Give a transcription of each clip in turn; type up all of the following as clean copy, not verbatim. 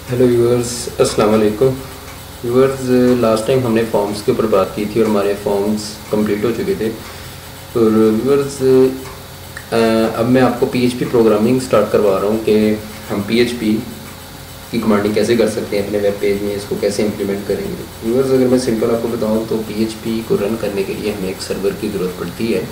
Hello viewers, अस्सलाम वालेकुम viewers. Last time हमने फॉर्म्स के ऊपर बात की थी और हमारे फॉर्म्स कंप्लीट हो चुके थे। और व्यूअर्स, अब मैं आपको पीएचपी प्रोग्रामिंग स्टार्ट करवा रहा हूँ कि हम पीएचपी की कमांडिंग कैसे कर सकते हैं अपने वेब पेज में, इसको कैसे इंप्लीमेंट करेंगे। व्यूअर्स, अगर मैं सिंपल आपको बताऊँ तो पीएचपी को रन करने के लिए हमें एक सर्वर की ज़रूरत पड़ती है।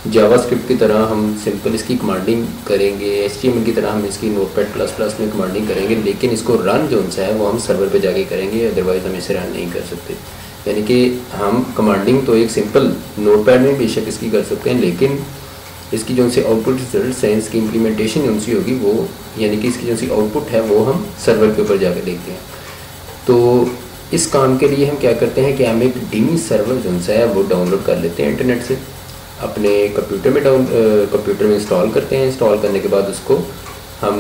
जावास्क्रिप्ट की तरह हम सिंपल इसकी कमांडिंग करेंगे, एचटीएमएल की तरह हम इसकी नोटपैड++ में कमांडिंग करेंगे, लेकिन इसको रन जो सा है वो हम सर्वर पे जाके करेंगे, अदरवाइज़ हम इसे रन नहीं कर सकते। यानी कि हम कमांडिंग तो एक सिंपल नोटपैड में बेशक इसकी कर सकते हैं, लेकिन इसकी जो सी आउटपुट रिजल्ट है, इसकी इम्प्लीमेंटेशन जो सी होगी वो, यानी कि इसकी जो सी आउटपुट है वो हम सर्वर के ऊपर जाकर देखते हैं। तो इस काम के लिए हम क्या करते हैं कि हम एक डिमी सर्वर जो सा है वो डाउनलोड कर लेते हैं इंटरनेट से, अपने कंप्यूटर में इंस्टॉल करते हैं। इंस्टॉल करने के बाद उसको हम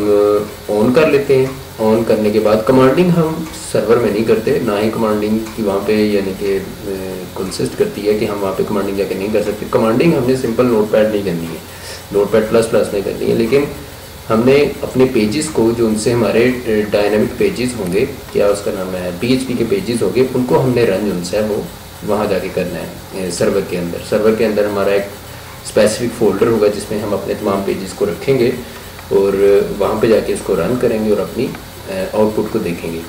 ऑन कर लेते हैं। ऑन करने के बाद कमांडिंग हम सर्वर में नहीं करते, ना ही कमांडिंग की वहाँ पे यानी कि कंसिस्ट करती है कि हम वहाँ पे कमांडिंग जाके नहीं कर सकते। कमांडिंग हमने सिंपल नोटपैड नहीं करनी है, नोटपैड++ में करनी है, लेकिन हमने अपने पेजेस को जो उनसे हमारे डायनामिक पेजेस होंगे, क्या उसका नाम है, पीएचपी के पेजेस होंगे, उनको हमने रन जो उनसे है वो वहाँ जाके करना है सर्वर के अंदर। सर्वर के अंदर हमारा एक स्पेसिफिक फोल्डर होगा जिसमें हम अपने तमाम पेजेस को रखेंगे और वहाँ पे जाके इसको रन करेंगे और अपनी आउटपुट को देखेंगे।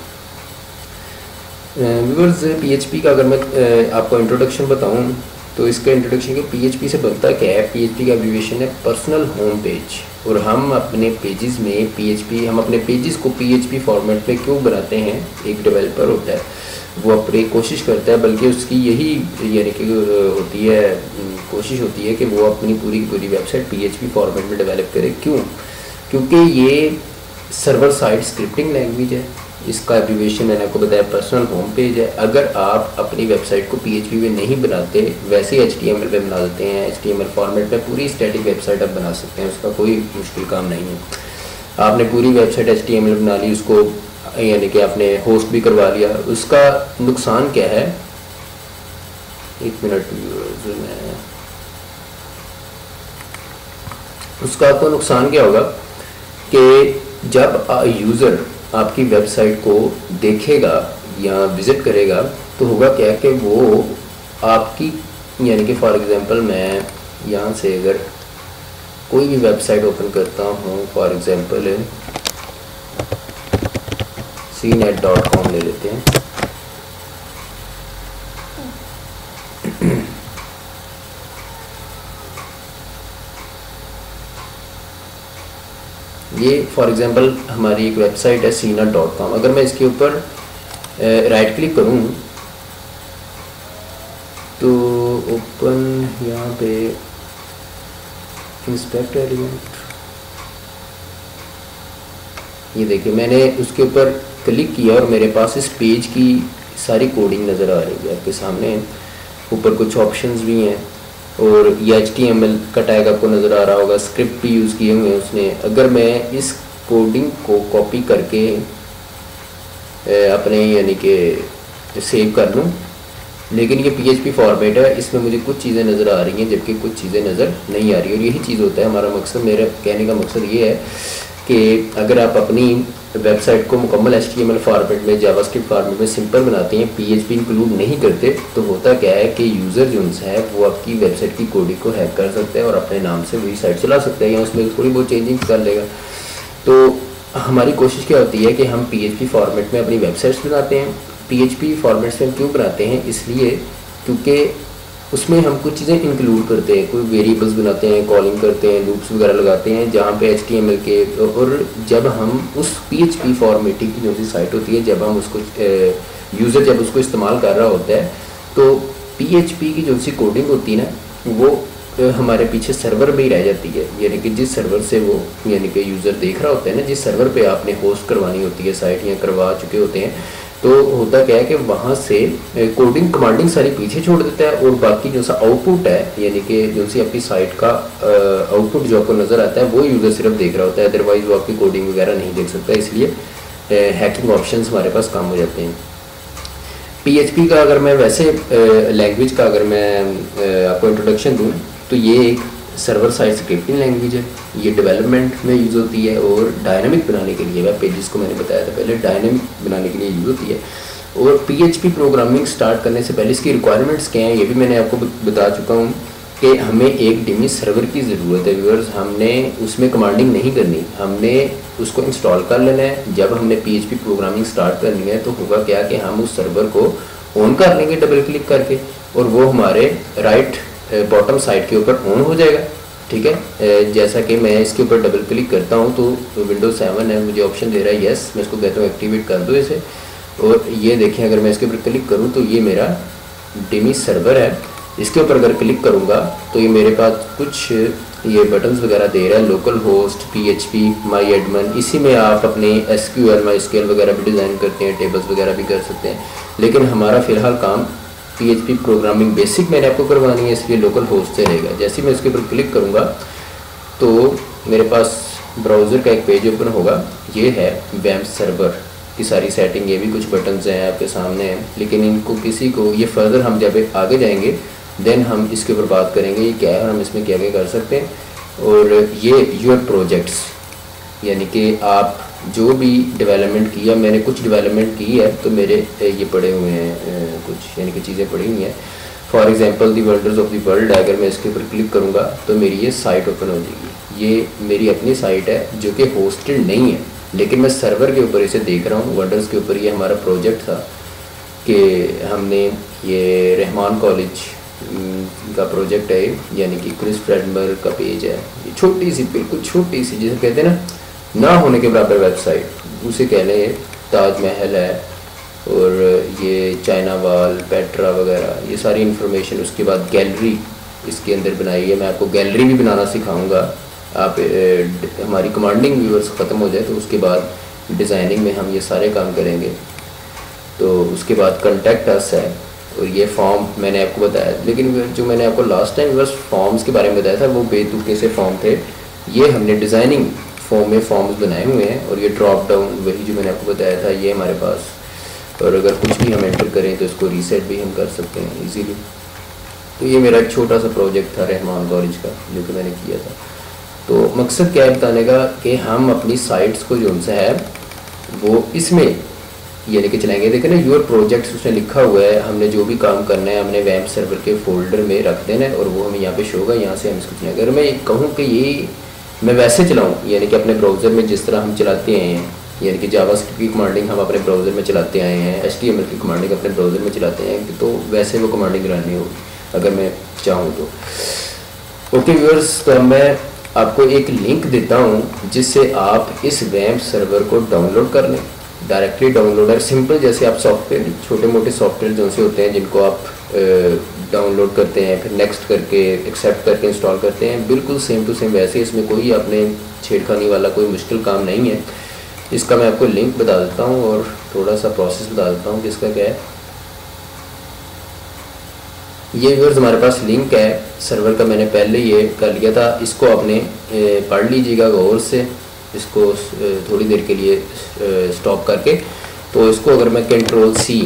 व्यूअर्स, पीएचपी का अगर मैं आपको इंट्रोडक्शन बताऊँ तो इसका इंट्रोडक्शन कि पीएचपी से बनता क्या है। पीएचपी का एब्रिविएशन है पर्सनल होम पेज, और हम अपने पेजेस में पीएचपी, हम अपने पेजेस को पीएचपी फॉर्मेट में क्यों बनाते हैं, एक डेवलपर होता है वो अपनी कोशिश करता है, बल्कि उसकी यही यानी कि होती है, कोशिश होती है कि वो अपनी पूरी की पूरी वेबसाइट पीएचपी फॉर्मेट में डेवलप करे। क्यों? क्योंकि ये सर्वर साइड स्क्रिप्टिंग लैंग्वेज है। इसका एब्रिविएशन मैंने आपको बताया पर्सनल होम पेज है। अगर आप अपनी वेबसाइट को पीएचपी में नहीं बनाते, वैसे एचटीएमएल पे बना देते हैं, एचटीएमएल फॉर्मेट में पूरी स्टैटिक वेबसाइट आप बना सकते हैं, उसका कोई मुश्किल काम नहीं है। आपने पूरी वेबसाइट एचटीएमएल बना ली, उसको यानी कि आपने होस्ट भी करवा लिया, उसका नुकसान क्या है, एक मिनट में, उसका आपको नुकसान क्या होगा कि जब यूज़र आपकी वेबसाइट को देखेगा या विज़िट करेगा तो होगा क्या कि वो आपकी, यानी कि फॉर एग्ज़ाम्पल मैं यहाँ से अगर कोई भी वेबसाइट ओपन करता हूँ, फॉर एग्ज़ाम्पल cnet.com ले लेते हैं। ये फॉर एग्जांपल हमारी एक वेबसाइट है cnet.com। अगर मैं इसके ऊपर राइट क्लिक करूं तो ओपन, यहाँ पे इंस्पेक्ट एलिमेंट, ये देखिए मैंने उसके ऊपर क्लिक किया और मेरे पास इस पेज की सारी कोडिंग नज़र आ रही है आपके सामने। ऊपर कुछ ऑप्शंस भी हैं और ये HTML का टैग आपको नज़र आ रहा होगा, स्क्रिप्ट भी यूज़ किए हुए हैं उसने। अगर मैं इस कोडिंग को कॉपी करके अपने यानी कि सेव कर लूँ, लेकिन ये PHP फॉर्मेट है, इसमें मुझे कुछ चीज़ें नज़र आ रही हैं जबकि कुछ चीज़ें नज़र नहीं आ रही। और यही चीज़ होता है हमारा मकसद, मेरा कहने का मकसद ये है कि अगर आप अपनी वेबसाइट को मुकम्मल HTML फॉर्मेट में, जावास्क्रिप्ट फॉर्मेट में सिंपल बनाते हैं, PHP इंक्लूड नहीं करते, तो होता क्या है कि यूज़र जो है वो आपकी वेबसाइट की कोडिंग को हैक कर सकता है और अपने नाम से वही साइट चला सकता है या उसमें थोड़ी बहुत चेंजिंग कर लेगा। तो हमारी कोशिश क्या होती है कि हम PHP फॉर्मेट में अपनी वेबसाइट्स बनाते हैं। PHP फॉर्मेट्स में क्यों बनाते हैं? इसलिए क्योंकि उसमें हम कुछ चीज़ें इंक्लूड करते हैं, कोई वेरिएबल्स बनाते हैं, कॉलिंग करते हैं, लूप्स वगैरह लगाते हैं, जहाँ पे HTML के, और जब हम उस PHP फॉर्मेटिंग की जो सी साइट होती है, जब हम उसको यूज़र जब उसको इस्तेमाल कर रहा होता है तो PHP की जो सी कोडिंग होती है ना, वो हमारे पीछे सर्वर में ही रह जाती है। यानी कि जिस सर्वर से वो यानी कि यूज़र देख रहा होता है ना, जिस सर्वर पे आपने होस्ट करवानी होती है साइट या करवा चुके होते हैं, तो होता क्या है कि वहाँ से कोडिंग कमांडिंग सारी पीछे छोड़ देता है और बाकी जो सा आउटपुट है, यानी कि जो सी आपकी साइट का आउटपुट जो आपको नज़र आता है वो यूज़र सिर्फ देख रहा होता है, अदरवाइज़ वो आपकी कोडिंग वगैरह नहीं देख सकता। इसलिए हैकिंग ऑप्शंस हमारे पास कम हो जाते हैं। PHP का अगर मैं वैसे लैंग्वेज का अगर मैं आपको इंट्रोडक्शन दूँ तो ये एक सर्वर साइड स्क्रिप्टिंग लैंग्वेज है, ये डेवलपमेंट में यूज़ होती है और डायनामिक बनाने के लिए, वेब पेजेस को मैंने बताया था पहले, डायनामिक बनाने के लिए यूज़ होती है। और पीएचपी प्रोग्रामिंग स्टार्ट करने से पहले इसकी रिक्वायरमेंट्स क्या हैं ये भी मैंने आपको बता चुका हूँ कि हमें एक डिमी सर्वर की ज़रूरत है व्यूअर्स। हमने उसमें कमांडिंग नहीं करनी, हमने उसको इंस्टॉल कर लेना है। जब हमने पीएचपी प्रोग्रामिंग स्टार्ट करनी है तो होगा क्या कि हम उस सर्वर को ऑन कर लेंगे डबल क्लिक करके, और वो हमारे राइट बॉटम साइड के ऊपर ऑन हो जाएगा। ठीक है, जैसा कि मैं इसके ऊपर डबल क्लिक करता हूँ तो विंडोज 7 है, मुझे ऑप्शन दे रहा है यस, मैं इसको कहता हूँ एक्टिवेट कर दो इसे। और ये देखें, अगर मैं इसके ऊपर क्लिक करूँ तो ये मेरा डिमी सर्वर है। इसके ऊपर अगर क्लिक करूँगा तो ये मेरे पास कुछ ये बटन्स वगैरह दे रहा है, लोकल होस्ट, पीएचपी, माई एडमिन। इसी में आप अपने एसक्यूएल, माईएसक्यूएल वगैरह भी डिज़ाइन करते हैं, टेबल्स वगैरह भी कर सकते हैं। लेकिन हमारा फ़िलहाल काम पीएचपी प्रोग्रामिंग बेसिक मैंने आपको करवानी है, इसलिए लोकल होस्ट से रहेगा। जैसे मैं इसके ऊपर क्लिक करूँगा तो मेरे पास ब्राउज़र का एक पेज ओपन होगा। ये है वैम्प सर्वर की सारी सेटिंग, ये भी कुछ बटन्स हैं आपके सामने हैं, लेकिन इनको किसी को ये फर्दर हम जब आगे जाएंगे देन हम इसके ऊपर बात करेंगे ये क्या है और हम इसमें क्या क्या कर सकते हैं। और ये योर प्रोजेक्ट्स, यानी कि आप जो भी डेवलपमेंट किया, मैंने कुछ डेवलपमेंट की है तो मेरे ये पड़े हुए हैं कुछ, यानी कि चीज़ें पड़ी हुई हैं। For example the wonders of the world, अगर मैं इसके ऊपर क्लिक करूँगा तो मेरी ये साइट ओपन हो जाएगी। ये मेरी अपनी साइट है जो कि होस्टेड नहीं है, लेकिन मैं सर्वर के ऊपर इसे देख रहा हूँ। वंडर्स के ऊपर ये हमारा प्रोजेक्ट था कि हमने ये रहमान कॉलेज का प्रोजेक्ट है, यानी कि क्रिस फ्रेडबर्ग का पेज है। ये छोटी सी, बिल्कुल छोटी सी, जिसे कहते हैं ना होने के बराबर वेबसाइट, उसे कह लें। ताजमहल है और ये चाइना वाल, पेट्रा वगैरह, ये सारी इन्फॉर्मेशन। उसके बाद गैलरी इसके अंदर बनाई है, मैं आपको गैलरी भी बनाना सिखाऊंगा। आप हमारी कमांडिंग व्यूअर्स ख़त्म हो जाए तो उसके बाद डिज़ाइनिंग में हम ये सारे काम करेंगे। तो उसके बाद कॉन्टैक्ट अस है और ये फॉर्म मैंने आपको बताया, लेकिन जो मैंने आपको लास्ट टाइम बस फॉर्म्स के बारे में बताया था वो बेतुके से फॉर्म थे। ये हमने डिज़ाइनिंग फॉर्म में फॉर्म्स बनाए हुए हैं। और ये ड्रॉप डाउन वही जो मैंने आपको बताया था ये हमारे पास, और अगर कुछ भी हम एंटर करें तो इसको रीसेट भी हम कर सकते हैं इजीली। तो ये मेरा एक छोटा सा प्रोजेक्ट था रहमान कॉलेज का जो कि मैंने किया था। तो मकसद क्या है बताने का कि हम अपनी साइट्स को जो सा है वो इसमें ये लेके चलाएंगे। देखें ना, योर प्रोजेक्ट्स उसने लिखा हुआ है, हमने जो भी काम करना है हमने वैम्प सर्वर के फोल्डर में रख देना है और वो हमें यहाँ पे शो होगा। यहाँ से हम इसको चलाएंगे। अगर मैं कहूँ कि ये मैं वैसे चलाऊँ, यानी कि अपने ब्राउज़र में जिस तरह हम चलाते हैं, यानी कि जावास्क्रिप्ट की कमांडिंग हम अपने ब्राउज़र में चलाते आए हैं, HTML की कमांडिंग अपने ब्राउज़र में चलाते हैं, तो वैसे वो कमांडिंग रन होगी अगर मैं चाहूँ तो। ओके व्यूअर्स, तो मैं आपको एक लिंक देता हूँ जिससे आप इस वैम्प सर्वर को डाउनलोड कर लें। डायरेक्टली डाउनलोडर सिंपल, जैसे आप सॉफ्टवेयर, छोटे मोटे सॉफ्टवेयर जो से होते हैं जिनको आप डाउनलोड करते हैं, फिर नेक्स्ट करके एक्सेप्ट करके इंस्टॉल करते हैं, बिल्कुल सेम टू सेम वैसे। इसमें कोई आपने छेड़खानी वाला कोई मुश्किल काम नहीं है। इसका मैं आपको लिंक बता देता हूँ और थोड़ा सा प्रोसेस बता देता हूँ कि इसका क्या है। ये व्यूअर्स हमारे पास लिंक है सर्वर का, मैंने पहले ये कर लिया था। इसको आपने पढ़ लीजिएगा गौर से, इसको थोड़ी देर के लिए स्टॉप करके। तो इसको अगर मैं Ctrl+C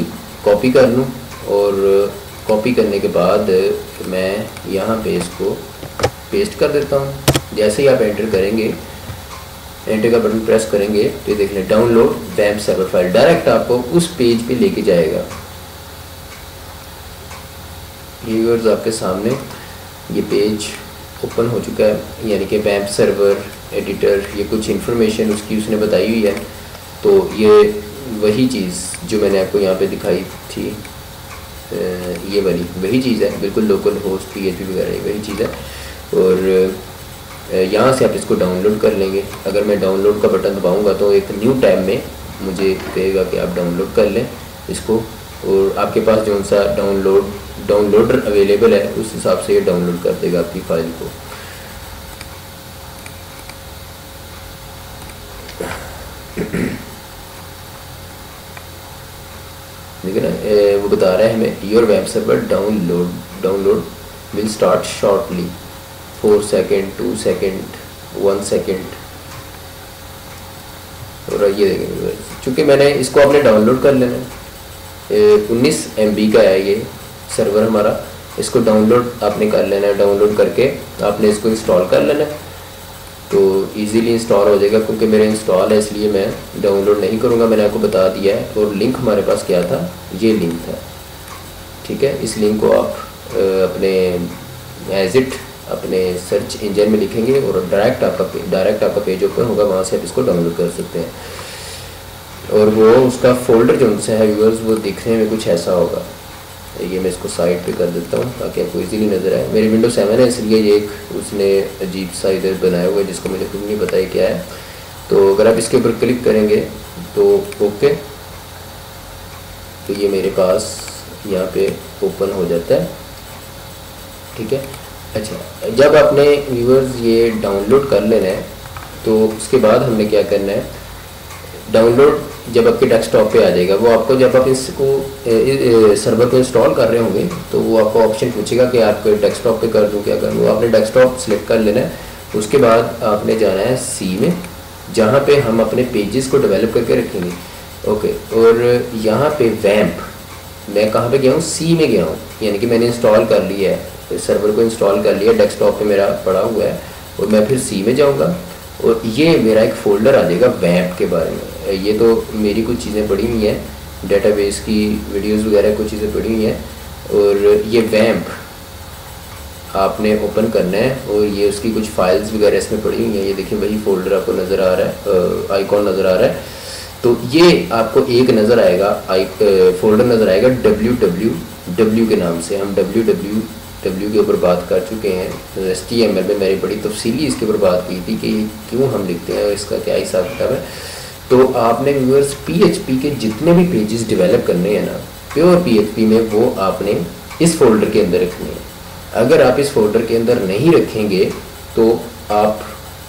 कॉपी कर लूँ और कॉपी करने के बाद मैं यहाँ पे इसको पेस्ट कर देता हूँ। जैसे ही आप एंटर करेंगे, एंटर का बटन प्रेस करेंगे तो ये देख लें डाउनलोड वैम्प सर्वर फाइल, डायरेक्ट आपको उस पेज पे लेके जाएगा। व्यूअर्स आपके सामने ये पेज ओपन हो चुका है, यानी कि वैम्प सर्वर एडिटर, ये कुछ इन्फॉर्मेशन उसकी उसने बताई हुई है। तो ये वही चीज़ जो मैंने आपको यहाँ पे दिखाई थी, ये वाली वही चीज़ है, बिल्कुल लोकल होस्ट PHP वगैरह वही चीज़ है। और यहाँ से आप इसको डाउनलोड कर लेंगे। अगर मैं डाउनलोड का बटन दबाऊँगा तो एक न्यू टैब में मुझे कहेगा कि आप डाउनलोड कर लें इसको, और आपके पास जो सा डाउनलोडर अवेलेबल है उस हिसाब से ये डाउनलोड कर देगा आपकी फाइल को। देखिए ना, वो बता रहा है हमें your web server download will start shortly, 4 second, 2 second, 1 second. और ये देखेंगे, चूँकि मैंने इसको आपने डाउनलोड कर लेना है, 19 MB का है ये सर्वर हमारा। इसको डाउनलोड आपने कर लेना है। डाउनलोड करके आपने इसको इंस्टॉल कर लेना है, तो इजीली इंस्टॉल हो जाएगा। क्योंकि मेरे इंस्टॉल है इसलिए मैं डाउनलोड नहीं करूँगा, मैंने आपको बता दिया है। और लिंक हमारे पास क्या था, ये लिंक था, ठीक है। इस लिंक को आप अपने एज इट अपने सर्च इंजन में लिखेंगे और डायरेक्ट आपका पेज ओपन होगा, वहाँ से आप इसको डाउनलोड कर सकते हैं। और वो उसका फोल्डर जो उनसे है व्यूअर्स, वो दिखने में कुछ ऐसा होगा। ये मैं इसको साइड पे कर देता हूँ ताकि आपको इजीली नज़र आए। मेरी विंडो 7 है इसलिए ये एक उसने अजीब सा इधर बनाया हुआ है जिसको मुझे खुद नहीं पता है क्या है। तो अगर आप इसके ऊपर क्लिक करेंगे तो ओके, तो ये मेरे पास यहाँ पे ओपन हो जाता है, ठीक है। अच्छा, जब आपने व्यूअर्स ये डाउनलोड कर लेना है तो उसके बाद हमने क्या करना है, डाउनलोड जब आपके डेस्कटॉप पे आ जाएगा, वो आपको जब आप इसको सर्वर को इंस्टॉल कर रहे होंगे तो वो आपको ऑप्शन पूछेगा कि आप डेस्कटॉप पे कर दूँ क्या कर दूँ। आपने डेस्कटॉप सेलेक्ट कर लेना है। उसके बाद आपने जाना है सी में, जहाँ पे हम अपने पेजेस को डेवलप करके रखेंगे, ओके। और यहाँ पे वैम्प, मैं कहाँ पे गया हूँ, सी में गया हूँ, यानी कि मैंने इंस्टॉल कर लिया है, सर्वर को इंस्टॉल कर लिया, डेस्कटॉप पे मेरा पड़ा हुआ है। और मैं फिर सी में जाऊँगा और ये मेरा एक फ़ोल्डर आ जाएगा वैम्प के बारे में। ये तो मेरी कुछ चीज़ें पड़ी हुई हैं, डेटाबेस की वीडियोस वगैरह कुछ चीज़ें पड़ी हुई हैं। और ये वैम्प आपने ओपन करना है और ये उसकी कुछ फाइल्स वगैरह इसमें पड़ी हुई हैं। ये देखिए वही फ़ोल्डर आपको नज़र आ रहा है, आइकॉन नज़र आ रहा है। तो ये आपको एक नज़र आएगा, फ़ोल्डर नज़र आएगा www के नाम से। हम www के ऊपर बात कर चुके हैं, HTML में मैंने बड़ी तफसीली इसके ऊपर बात की थी कि क्यों हम लिखते हैं, इसका क्या हिसाब किताब है। तो आपने व्यूअर्स PHP के जितने भी पेजेस डेवलप करने हैं ना, प्योर PHP में, वो आपने इस फोल्डर के अंदर रखने हैं। अगर आप इस फोल्डर के अंदर नहीं रखेंगे तो आप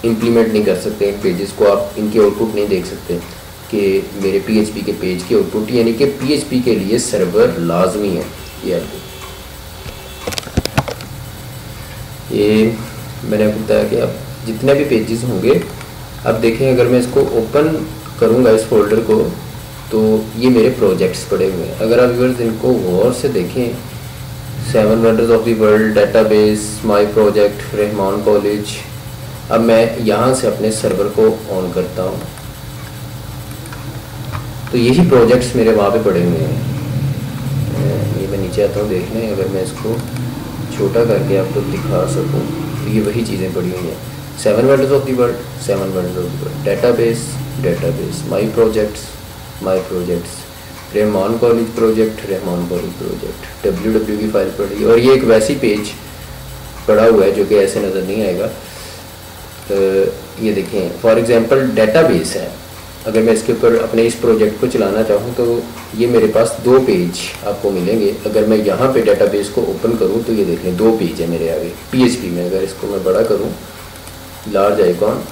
इम्प्लीमेंट नहीं कर सकते इन पेजेस को, आप इनके आउटपुट नहीं देख सकते कि मेरे PHP के पेज के आउटपुट, यानी कि PHP के लिए सर्वर लाजमी है। ये मैंने आपको बताया कि आप जितने भी पेजेस होंगे, अब देखें अगर मैं इसको ओपन करूंगा इस फोल्डर को, तो ये मेरे प्रोजेक्ट्स पड़े हुए हैं। अगर आप व्यूअर्स इनको गौर से देखें, 7 wonders of the world, database, my project, Rahman college. अब मैं यहाँ से अपने सर्वर को ऑन करता हूँ तो यही प्रोजेक्ट्स मेरे वहाँ पे पड़े हुए हैं। ये मैं नीचे आता हूँ देखने, अगर मैं इसको छोटा करके आपको दिखा सकूँ तो ये वही चीज़ें पड़ी हुई हैं। 7 wonders of the world, 7 wonders of the world, database, my projects, Rahman college project, Rahman college project, www की फाइल पड़ी। और ये एक वैसी पेज पड़ा हुआ है जो कि ऐसे नज़र नहीं आएगा। ये देखें फॉर एग्जांपल डेटाबेस है, अगर मैं इसके ऊपर अपने इस प्रोजेक्ट को चलाना चाहूँ तो ये मेरे पास 2 पेज आपको मिलेंगे। अगर मैं यहाँ पे डेटाबेस को ओपन करूँ तो ये देखें 2 पेज है मेरे आगे PHP में। अगर इसको मैं बड़ा करूँ, लार्ज आइकॉन,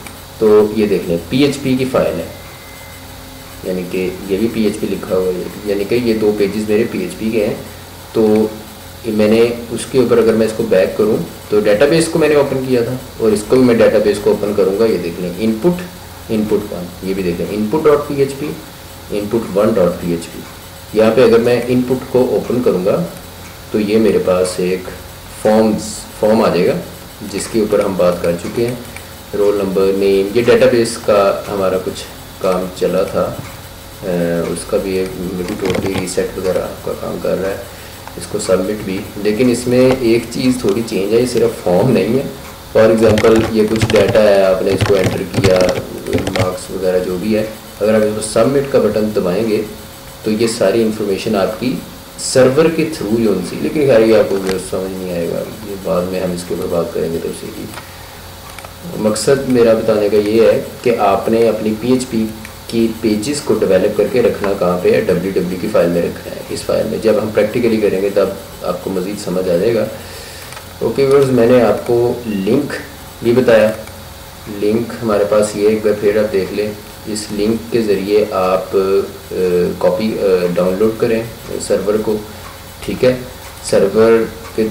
तो ये देख लें PHP की फ़ाइल है, यानी कि ये भी PHP लिखा हुआ है, यानी कि ये 2 पेजेस मेरे PHP के हैं। तो मैंने उसके ऊपर अगर मैं इसको बैक करूं तो डेटाबेस को मैंने ओपन किया था और इसको भी मैं डेटाबेस को ओपन करूंगा। ये देख लें इनपुट 1, ये भी देख लें input.php, input 1.php। यहाँ पे अगर मैं इनपुट को ओपन करूँगा तो ये मेरे पास एक फॉर्म आ जाएगा जिसके ऊपर हम बात कर चुके हैं, रोल नंबर, नेम। ये डेटाबेस का हमारा कुछ काम चला था, उसका भी एक टोटली रीसेट वगैरह का काम कर रहा है, इसको सबमिट भी। लेकिन इसमें एक चीज़ थोड़ी चेंज है, ये सिर्फ फॉर्म नहीं है। फॉर एग्जांपल ये कुछ डाटा है, आपने इसको एंटर किया, मार्क्स वगैरह जो भी है, अगर आप इसको सबमिट का बटन दबाएंगे तो ये सारी इन्फॉर्मेशन आपकी सर्वर के थ्रू ही उनसी, लेकिन खैर ये आपको समझ नहीं आएगा, ये बाद में हम इसके ऊपर बात करेंगे तफसीली। मकसद मेरा बताने का ये है कि आपने अपनी PHP की पेजेस को डेवलप करके रखना कहाँ पे है, www की फ़ाइल में रखना है। इस फाइल में जब हम प्रैक्टिकली करेंगे तब आपको मज़ीद समझ आ जाएगा। ओके व्यूअर्स, मैंने आपको लिंक भी बताया, लिंक हमारे पास ये एक बार फिर आप देख लें। इस लिंक के ज़रिए आप कॉपी डाउनलोड करें सर्वर को, ठीक है। सर्वर के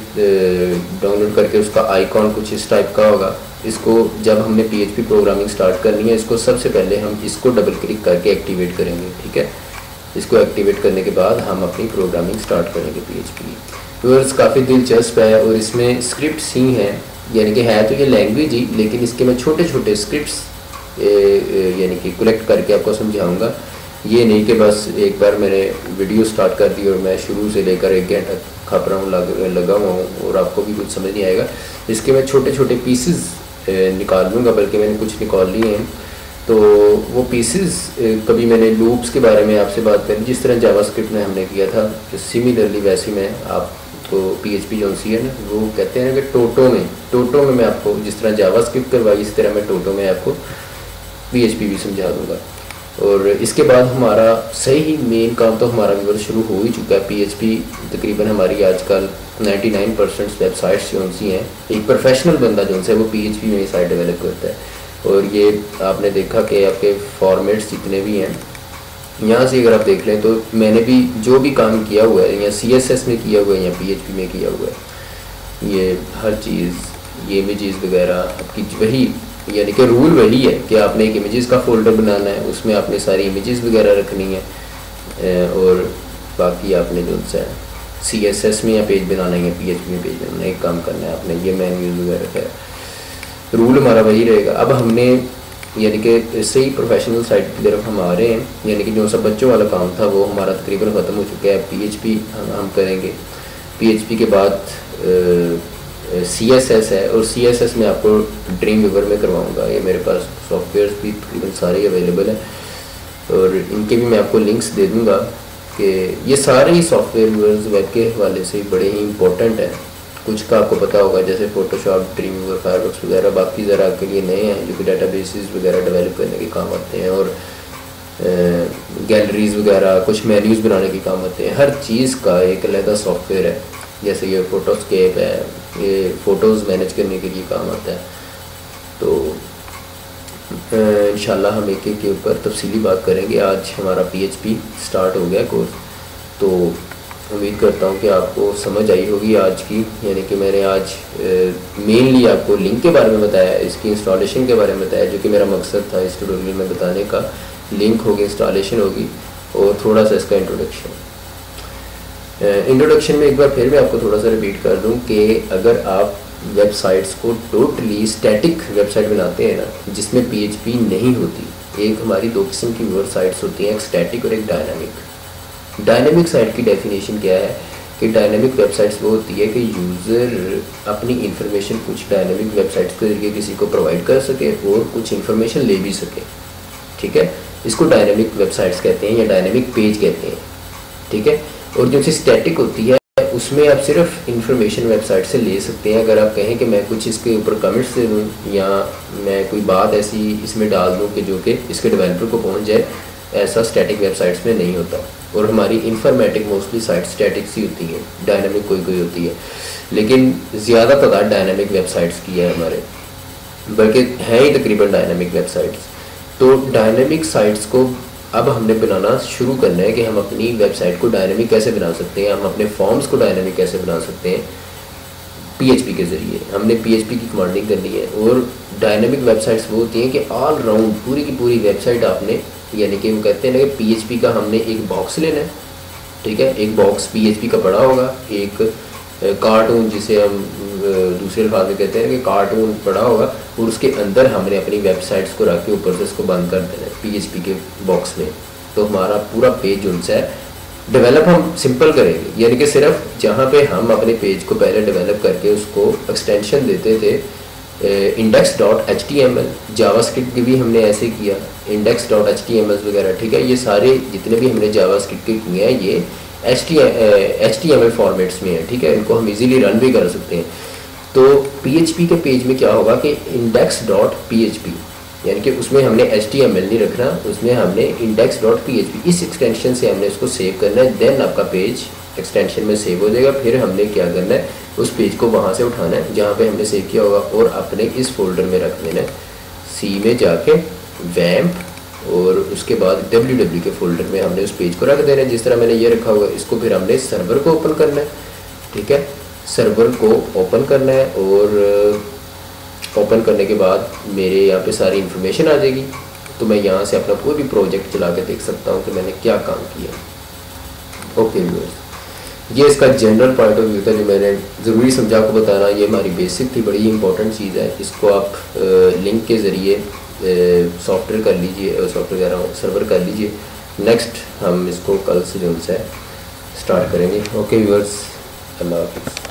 डाउनलोड करके उसका आइकॉन कुछ इस टाइप का होगा। इसको जब हमने PHP प्रोग्रामिंग स्टार्ट करनी है, इसको सबसे पहले हम इसको डबल क्लिक करके एक्टिवेट करेंगे, ठीक है। इसको एक्टिवेट करने के बाद हम अपनी प्रोग्रामिंग स्टार्ट करेंगे PHP की। व्यूअर्स काफ़ी दिलचस्प है और इसमें स्क्रिप्ट्स ही हैं, यानी कि है तो ये लैंग्वेज ही, लेकिन इसके मैं छोटे छोटे स्क्रिप्ट्स यानी कि कलेक्ट करके आपको समझाऊंगा। ये नहीं कि बस एक बार मैंने वीडियो स्टार्ट कर दी और मैं शुरू से लेकर एक घंटा खप रहा हूँ लगा हुआ हूँ और आपको भी कुछ समझ नहीं आएगा। इसके मैं छोटे छोटे पीसेस निकाल लूँगा, बल्कि मैंने कुछ निकाल लिए हैं। तो वो पीसेस कभी मैंने लूप्स के बारे में आपसे बात करी, जिस तरह जावास्क्रिप्ट में हमने किया था, सिमिलरली वैसे मैं आपको PHP जो सी है ना, वो कहते हैं कि टोटो में मैं आपको जिस तरह जावास्क्रिप्ट करवाई, इस तरह मैं टोटो में आपको PHP भी समझा दूँगा। और इसके बाद हमारा सही मेन काम तो हमारा व्यूअर शुरू हो ही चुका है। PHP तकरीबन हमारी आजकल 99% वेबसाइट्स जो सी हैं, एक प्रोफेशनल बंदा जो है वो PHP में ही साइट डेवलप करता है। और ये आपने देखा कि आपके फॉर्मेट्स जितने भी हैं, यहाँ से अगर आप देख लें तो मैंने भी जो भी काम किया हुआ है, या CSS में किया हुआ है या PHP में किया हुआ है, ये हर चीज़, ये इमेजेस वगैरह आपकी वही, यानी कि रूल वही है कि आपने एक इमेजेस का फोल्डर बनाना है, उसमें आपने सारी इमेजेस वगैरह रखनी है, और बाकी आपने जो है CSS में या पेज बनाना है या PHP में पेज बनाना है, एक काम करना है आपने, ये मेन्यूज वगैरह है, रूल हमारा वही रहेगा। अब हमने यानी कि सही प्रोफेशनल साइट की तरफ हम आ रहे हैं, यानी कि जो सब बच्चों वाला काम था वो हमारा तकरीबन ख़त्म हो चुका है। PHP हम करेंगे, PHP के बाद CSS है, और CSS में आपको ड्रीमवीवर में करवाऊंगा। ये मेरे पास सॉफ्टवेयर्स भी तकरीबन सारे अवेलेबल हैं और इनके भी मैं आपको लिंक्स दे दूँगा कि ये सारे ही सॉफ्टवेयर वेब के हवाले से बड़े ही इंपॉर्टेंट हैं। कुछ का आपको पता होगा जैसे फोटोशॉप, ड्रीमवीवर, फायरफॉक्स वगैरह, बाकी ज़रा आपके लिए नए हैं जो कि डेटाबेसेस वगैरह डेवलप करने के काम आते हैं, और गैलरीज वगैरह, कुछ मेन्यूज़ बनाने के काम आते हैं। हर चीज़ का एक अलग सॉफ्टवेयर है, जैसे ये फोटोस्केप है, ये फ़ोटोज़ मैनेज करने के लिए काम आता है। तो इंशाल्लाह हम एक एक के ऊपर तफसीली बात करेंगे। आज हमारा PHP स्टार्ट हो गया कोर्स, तो उम्मीद करता हूँ कि आपको समझ आई होगी आज की, यानी कि मैंने आज मेनली आपको लिंक के बारे में बताया, इसकी इंस्टॉलेशन के बारे में बताया, जो कि मेरा मकसद था इस ट्यूटोरियल में बताने का। लिंक होगी, इंस्टॉलेशन होगी, और थोड़ा सा इसका इंट्रोडक्शन में एक बार फिर मैं आपको थोड़ा सा रिपीट कर दूं कि अगर आप वेबसाइट्स को टोटली स्टैटिक वेबसाइट बनाते हैं ना, जिसमें PHP नहीं होती, एक हमारी दो किस्म की वेबसाइट्स होती हैं, एक स्टैटिक और एक डायनामिक। डायनामिक साइट की डेफिनेशन क्या है कि डायनामिक वेबसाइट्स वो होती है कि यूज़र अपनी इंफॉर्मेशन कुछ डायनामिक वेबसाइट्स के जरिए किसी को प्रोवाइड कर सके और कुछ इंफॉर्मेशन ले भी सके, ठीक है। इसको डायनामिक वेबसाइट्स कहते हैं या डायनामिक पेज कहते हैं, ठीक है। और जो स्टैटिक होती है उसमें आप सिर्फ इंफॉर्मेशन वेबसाइट से ले सकते हैं। अगर आप कहें कि मैं कुछ इसके ऊपर कमेंट्स दे दूँ या मैं कोई बात ऐसी इसमें डाल दूँ कि जो कि इसके डेवलपर को पहुँच जाए, ऐसा स्टैटिक वेबसाइट्स में नहीं होता। और हमारी इंफॉर्मेटिक मोस्टली साइट स्टैटिक्स ही होती है, डायनामिक कोई कोई होती है, लेकिन ज़्यादा तादाद डायनामिक वेबसाइट्स की है हमारे, बल्कि हैं ही तकरीबन डायनामिक वेबसाइट्स। तो डायनामिक साइट्स को अब हमने बनाना शुरू करना है कि हम अपनी वेबसाइट को डायनामिक कैसे बना सकते हैं, हम अपने फॉर्म्स को डायनामिक कैसे बना सकते हैं PHP के ज़रिए। हमने PHP की कमांडिंग करनी है। और डायनामिक वेबसाइट्स वो होती हैं कि ऑल राउंड पूरी की पूरी वेबसाइट आपने, यानी कि वो कहते हैं ना कि PHP का हमने एक बॉक्स लेना है, ठीक है। एक बॉक्स PHP का बड़ा होगा, एक कार्टून जिसे हम दूसरे अल्फाज में कहते हैं कि कार्टून पड़ा होगा, और उसके अंदर हमने अपनी वेबसाइट्स को रख के ऊपर से इसको बंद कर देना है PHP के बॉक्स में। तो हमारा पूरा पेज उनसे है डेवलप हम सिंपल करेंगे, यानी कि सिर्फ जहाँ पे हम अपने पेज को पहले डेवलप करके उसको एक्सटेंशन देते थे index.html, जावास्क्रिप्ट की भी हमने ऐसे किया, index.html वगैरह, ठीक है। ये सारे जितने भी हमने जावास्क्रिप्ट के किए हैं ये HTML फॉर्मेट्स में है, ठीक है। इनको हम इजीली रन भी कर सकते हैं। तो PHP के पेज में क्या होगा कि index.php, यानी कि उसमें हमने HTML नहीं रखना, उसमें हमने index.php इस एक्सटेंशन से हमने उसको सेव करना है। देन आपका पेज एक्सटेंशन में सेव हो जाएगा। फिर हमने क्या करना है, उस पेज को वहाँ से उठाना है जहाँ पे हमने सेव किया होगा और अपने इस फोल्डर में रख देना है, C में जाके वैम्प, और उसके बाद www के फोल्डर में हमने उस पेज को रख देना है जिस तरह मैंने ये रखा हुआ है। इसको फिर हमने सर्वर को ओपन करना है, ठीक है। सर्वर को ओपन करना है और ओपन करने के बाद मेरे यहाँ पे सारी इन्फॉर्मेशन आ जाएगी। तो मैं यहाँ से अपना कोई भी प्रोजेक्ट चला के देख सकता हूँ कि मैंने क्या काम किया। ओके व्यूअर्स, ये इसका जनरल पॉइंट ऑफ व्यू था जो मैंने ज़रूरी समझा आपको बताना। ये हमारी बेसिक थी, बड़ी इंपॉर्टेंट चीज़ है। इसको आप लिंक के ज़रिए सॉफ्टवेयर कर लीजिए, सॉफ्टवेयर कह रहा हूँ सर्वर कर लीजिए। नेक्स्ट हम इसको कल से जो है स्टार्ट करेंगे। ओके व्यूअर्स, अल्लाह हाफ़िज़।